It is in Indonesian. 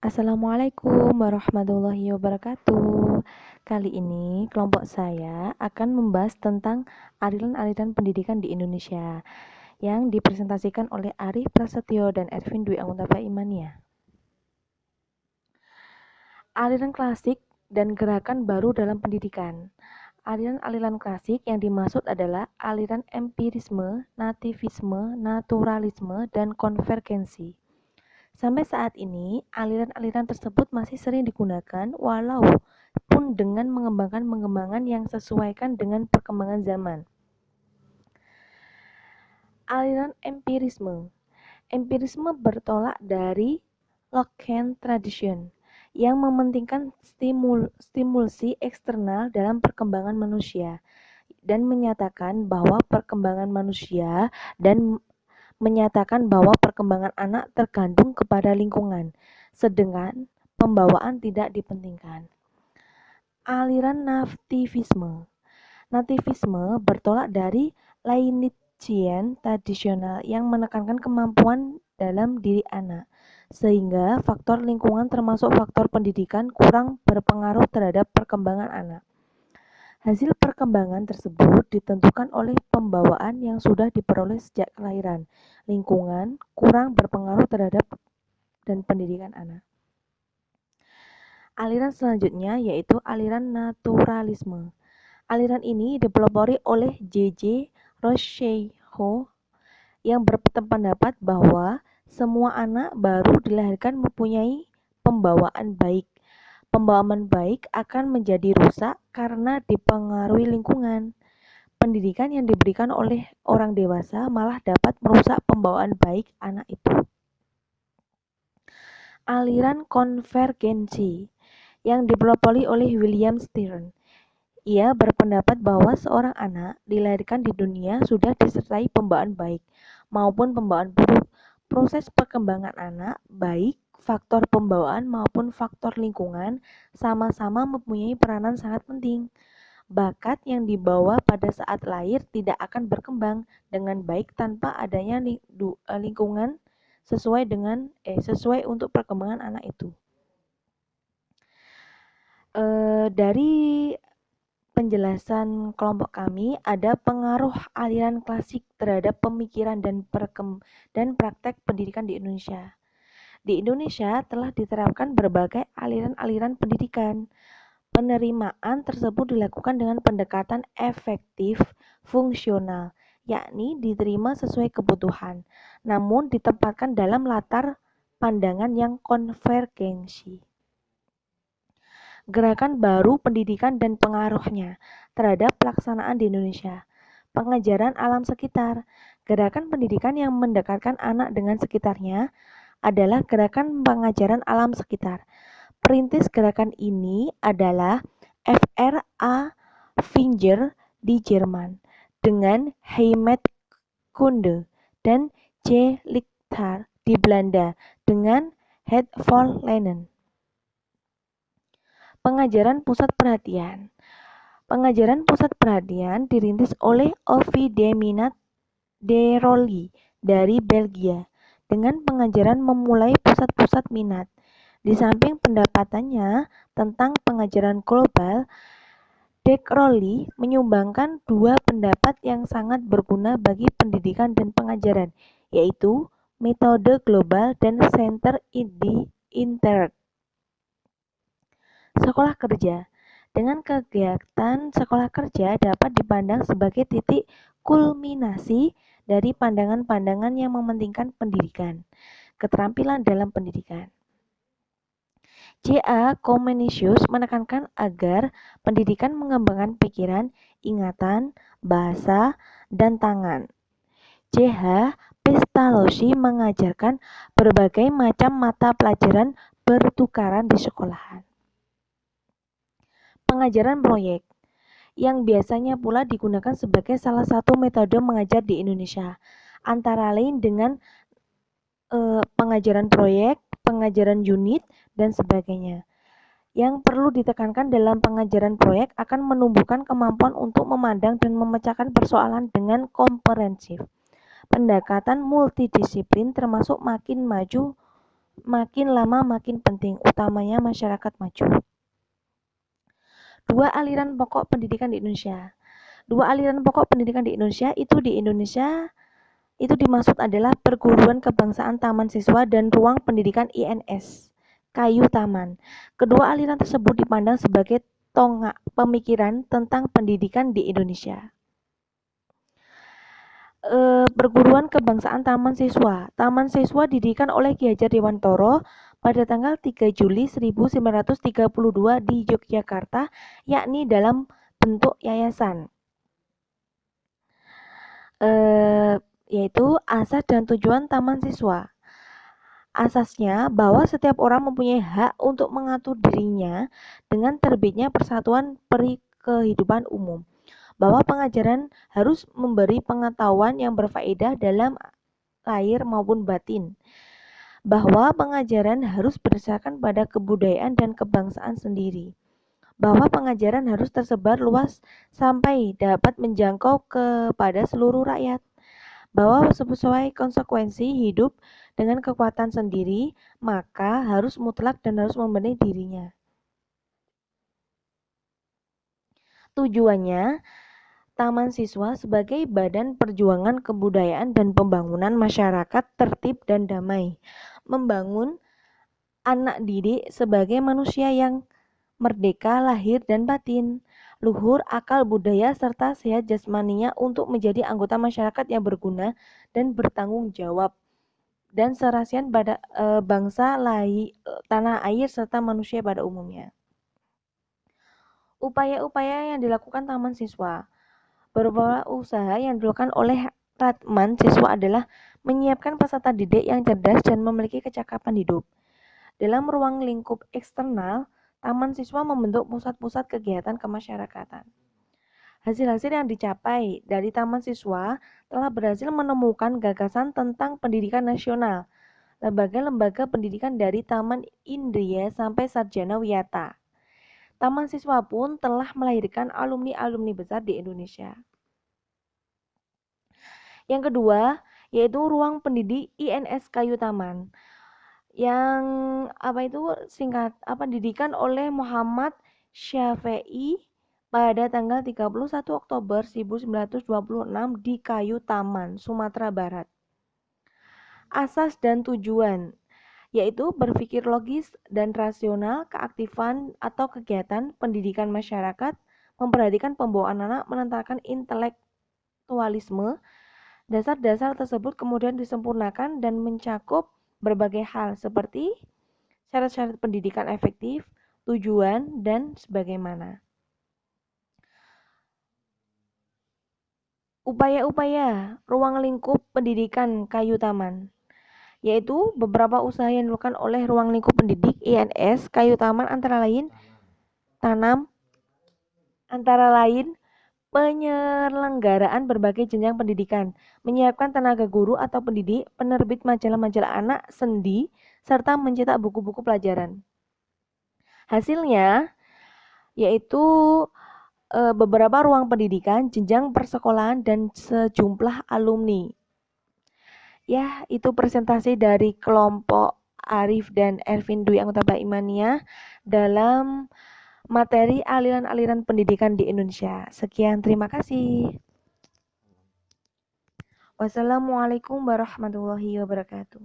Assalamualaikum warahmatullahi wabarakatuh. Kali ini kelompok saya akan membahas tentang aliran-aliran pendidikan di Indonesia yang dipresentasikan oleh Arif Prasetyo dan Ervin Dwi Anggutapa Imania. Aliran klasik dan gerakan baru dalam pendidikan. Aliran-aliran klasik yang dimaksud adalah aliran empirisme, nativisme, naturalisme, dan konvergensi. Sampai saat ini, aliran-aliran tersebut masih sering digunakan walaupun dengan pengembangan yang sesuaikan dengan perkembangan zaman. Aliran empirisme. Empirisme bertolak dari Lockean tradition yang mementingkan stimulasi eksternal dalam perkembangan manusia dan menyatakan bahwa perkembangan anak tergantung kepada lingkungan, sedangkan pembawaan tidak dipentingkan. Aliran nativisme. Nativisme bertolak dari Leibnizian tradisional yang menekankan kemampuan dalam diri anak, sehingga faktor lingkungan termasuk faktor pendidikan kurang berpengaruh terhadap perkembangan anak. Hasil perkembangan tersebut ditentukan oleh pembawaan yang sudah diperoleh sejak kelahiran. Lingkungan kurang berpengaruh terhadap dan pendidikan anak. Aliran selanjutnya yaitu aliran naturalisme. Aliran ini dipelopori oleh J.J. Rousseau yang berpendapat bahwa semua anak baru dilahirkan mempunyai pembawaan baik. Pembawaan baik akan menjadi rusak karena dipengaruhi lingkungan. Pendidikan yang diberikan oleh orang dewasa malah dapat merusak pembawaan baik anak itu. Aliran konvergensi yang dipelopori oleh William Stern. Ia berpendapat bahwa seorang anak dilahirkan di dunia sudah disertai pembawaan baik maupun pembawaan buruk. Proses perkembangan anak, baik faktor pembawaan maupun faktor lingkungan, sama-sama mempunyai peranan sangat penting. Bakat yang dibawa pada saat lahir tidak akan berkembang dengan baik tanpa adanya lingkungan sesuai untuk perkembangan anak itu. Dari penjelasan kelompok kami, ada pengaruh aliran klasik terhadap pemikiran dan praktek pendidikan di Indonesia. Di Indonesia telah diterapkan berbagai aliran-aliran pendidikan. Penerimaan tersebut dilakukan dengan pendekatan efektif fungsional, yakni diterima sesuai kebutuhan, namun ditempatkan dalam latar pandangan yang konvergensi. Gerakan baru pendidikan dan pengaruhnya terhadap pelaksanaan di Indonesia. Pengajaran alam sekitar. Gerakan pendidikan yang mendekatkan anak dengan sekitarnya adalah gerakan pengajaran alam sekitar. Perintis gerakan ini adalah F.R.A. Finger di Jerman dengan Heimatkunde dan J. Lichthart di Belanda dengan Het Volk-Lenen. Pengajaran pusat perhatian. Pengajaran pusat perhatian dirintis oleh Ovideminat de Rolli dari Belgia dengan pengajaran memulai pusat-pusat minat. Di samping pendapatannya tentang pengajaran global, De Rolli menyumbangkan dua pendapat yang sangat berguna bagi pendidikan dan pengajaran, yaitu metode global dan center in the intern. Sekolah kerja. Dengan kegiatan sekolah kerja dapat dipandang sebagai titik kulminasi dari pandangan-pandangan yang mementingkan pendidikan, keterampilan dalam pendidikan. J.A. Comenius menekankan agar pendidikan mengembangkan pikiran, ingatan, bahasa, dan tangan. J.H. Pestalozzi mengajarkan berbagai macam mata pelajaran bertukaran di sekolahan. Pengajaran proyek, yang biasanya pula digunakan sebagai salah satu metode mengajar di Indonesia, antara lain dengan pengajaran proyek, pengajaran unit, dan sebagainya. Yang perlu ditekankan dalam pengajaran proyek akan menumbuhkan kemampuan untuk memandang dan memecahkan persoalan dengan komprehensif. Pendekatan multidisiplin termasuk makin maju makin lama makin penting, utamanya masyarakat maju. Dua aliran pokok pendidikan di Indonesia. Dua aliran pokok pendidikan di Indonesia itu dimaksud adalah perguruan kebangsaan taman siswa dan ruang pendidikan INS Kayu Taman. Kedua aliran tersebut dipandang sebagai tonggak pemikiran tentang pendidikan di Indonesia. Perguruan kebangsaan taman siswa. Taman siswa didirikan oleh Ki Hajar Dewantara pada tanggal 3 Juli 1932 di Yogyakarta, yakni dalam bentuk yayasan. Yaitu asas dan tujuan taman siswa. Asasnya bahwa setiap orang mempunyai hak untuk mengatur dirinya dengan terbitnya Persatuan Peri Kehidupan Umum, bahwa pengajaran harus memberi pengetahuan yang berfaedah dalam lahir maupun batin, bahwa pengajaran harus berdasarkan pada kebudayaan dan kebangsaan sendiri, bahwa pengajaran harus tersebar luas sampai dapat menjangkau kepada seluruh rakyat, bahwa sesuai konsekuensi hidup dengan kekuatan sendiri, maka harus mutlak dan harus membenahi dirinya. Tujuannya, Taman Siswa sebagai badan perjuangan kebudayaan dan pembangunan masyarakat tertib dan damai, membangun anak didik sebagai manusia yang merdeka lahir dan batin, luhur akal budaya serta sehat jasmaninya untuk menjadi anggota masyarakat yang berguna dan bertanggung jawab dan serasian pada bangsa tanah air serta manusia pada umumnya. Upaya-upaya yang dilakukan Taman Siswa. Beberapa usaha yang dilakukan oleh Taman Siswa adalah menyiapkan peserta didik yang cerdas dan memiliki kecakapan hidup. Dalam ruang lingkup eksternal, Taman Siswa membentuk pusat-pusat kegiatan kemasyarakatan. Hasil-hasil yang dicapai dari Taman Siswa telah berhasil menemukan gagasan tentang pendidikan nasional, lembaga-lembaga pendidikan dari Taman Indria sampai Sarjana Wiyata. Taman Siswa pun telah melahirkan alumni-alumni besar di Indonesia. Yang kedua, yaitu ruang pendidik INS Kayu Taman. Yang didirikan oleh Muhammad Syafi'i pada tanggal 31 Oktober 1926 di Kayu Taman, Sumatera Barat. Asas dan tujuan, yaitu berpikir logis dan rasional, keaktifan atau kegiatan pendidikan masyarakat, memperhatikan pembawaan anak, menentangkan intelektualisme. Dasar-dasar tersebut kemudian disempurnakan dan mencakup berbagai hal seperti syarat-syarat pendidikan efektif, tujuan, dan sebagaimana. Upaya-upaya ruang lingkup pendidikan Kayu Taman, yaitu beberapa usaha yang dilakukan oleh ruang lingkup pendidik INS Kayu Taman antara lain penyelenggaraan berbagai jenjang pendidikan, menyiapkan tenaga guru atau pendidik, penerbit majalah-majalah anak, sendi, serta mencetak buku-buku pelajaran. Hasilnya yaitu beberapa ruang pendidikan, jenjang persekolahan, dan sejumlah alumni. Ya, itu presentasi dari kelompok Arif dan Ervin Dwi anggota Baimania dalam materi aliran-aliran pendidikan di Indonesia. Sekian, terima kasih. Wassalamualaikum warahmatullahi wabarakatuh.